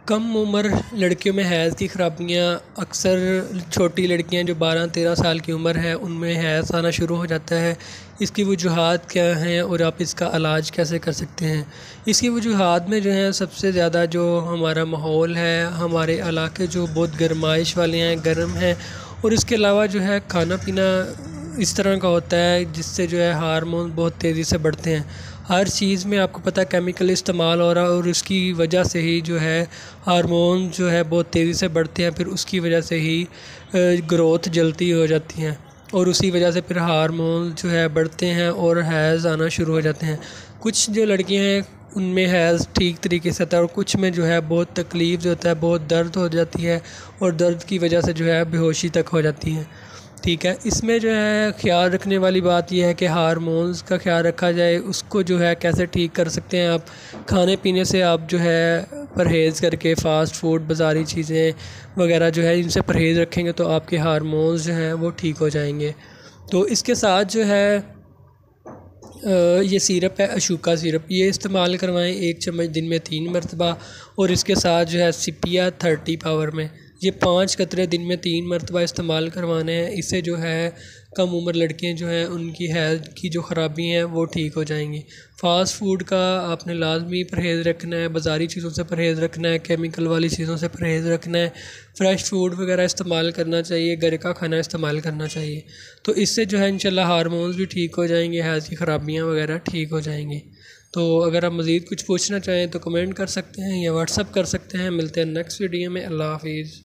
कम उम्र लड़कियों में हैज़ की ख़राबियाँ अक्सर छोटी लड़कियां जो 12-13 साल की उम्र है उनमें हैज़ आना शुरू हो जाता है। इसकी वजूहात क्या हैं और आप इसका इलाज कैसे कर सकते हैं? इसकी वजूहात में जो है सबसे ज़्यादा जो हमारा माहौल है, हमारे इलाके जो बहुत गर्माइश वाले हैं, गर्म हैं, और इसके अलावा जो है खाना पीना इस तरह का होता है जिससे जो है हार्मोन बहुत तेज़ी से बढ़ते हैं। हर चीज़ में आपको पता है केमिकल इस्तेमाल हो रहा है और उसकी वजह से ही जो है हार्मोन जो है बहुत तेज़ी से बढ़ते हैं, फिर उसकी वजह से ही ग्रोथ जल्दी हो जाती है और उसी वजह से फिर हार्मोन जो है बढ़ते हैं और हैज़ आना शुरू हो जाते हैं। कुछ जो लड़कियां हैं उनमें हैज़ ठीक तरीके से आता है और कुछ में जो है बहुत तकलीफ़ जो होता है, बहुत दर्द हो जाती है और दर्द की वजह से जो है बेहोशी तक हो जाती है। ठीक है, इसमें जो है ख्याल रखने वाली बात यह है कि हार्मोन्स का ख्याल रखा जाए। उसको जो है कैसे ठीक कर सकते हैं आप, खाने पीने से आप जो है परहेज़ करके फ़ास्ट फूड, बाज़ारी चीज़ें वगैरह जो है इनसे परहेज़ रखेंगे तो आपके हार्मोन्स जो हैं वो ठीक हो जाएंगे। तो इसके साथ जो है ये सिरप है अशोका सिरप, ये इस्तेमाल करवाएं 1 चम्मच दिन में 3 मरतबा, और इसके साथ जो है सिपिया 30 पावर में ये 5 कतरे दिन में 3 मरतबा इस्तेमाल करवाने हैं। इससे जो है कम उम्र लड़कियां जो हैं उनकी हेल्थ की जो ख़राबी हैं वो ठीक हो जाएंगी। फ़ास्ट फूड का आपने लाजमी परहेज़ रखना है, बाज़ारी चीज़ों से परहेज़ रखना है, केमिकल वाली चीज़ों से परहेज़ रखना है, फ़्रेश फूड वगैरह इस्तेमाल करना चाहिए, घर का खाना इस्तेमाल करना चाहिए। तो इससे जो है इंशाल्लाह हार्मोन्स भी ठीक हो जाएंगे, हेल्थ की ख़राबियाँ वगैरह ठीक हो जाएंगी। तो अगर आप मज़ीद कुछ पूछना चाहें तो कमेंट कर सकते हैं या व्हाट्सअप कर सकते हैं। मिलते हैं नेक्स्ट वीडियो में। अल्लाह हाफिज़।